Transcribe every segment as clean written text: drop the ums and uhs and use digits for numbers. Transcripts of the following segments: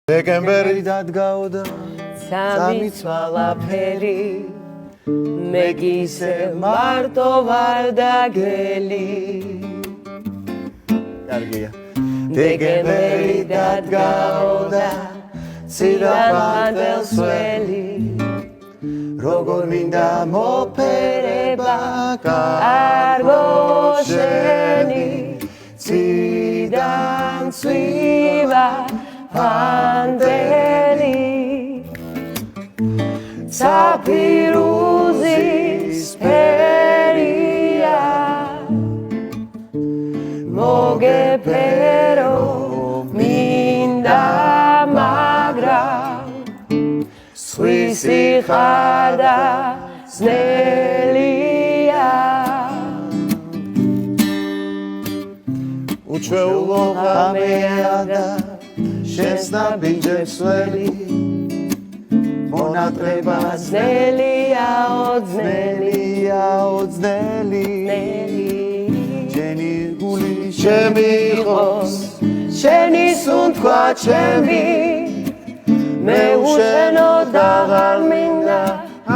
დეკემბერი დადგაოდა სამი ცვალაფერი მე გისე მარტო ვარ და გელი კარგია დეკემბერი დადგაოდა ცირაფანტელს ველი როგორ მინდა მოფერება არ გოშენი ციდან ცვივა ფანტელი საფირუზის ფერია მოგეფერო მინდა მაგრამ სხვისი ხარ და ძნელია უჩვეულო ღამეა და შენს ნაბიჯებს ველი მონატრება ძნელი ჩემი გული შემიყოს შენი სუნთქვა ჩემი მე უშენო დაღარ მინდა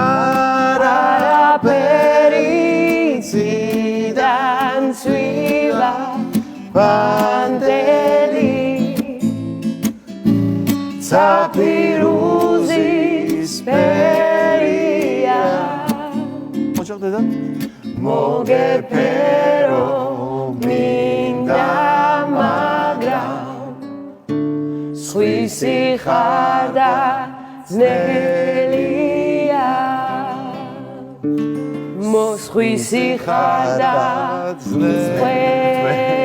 არაფერი ციდან ცვივა ფანტელი საფირუზის ფერია მოჭრდება მოგეფერო მინდა მაგრამ სხვისი ხარ და ძნელია მოსხვისი ხარ და ძნელია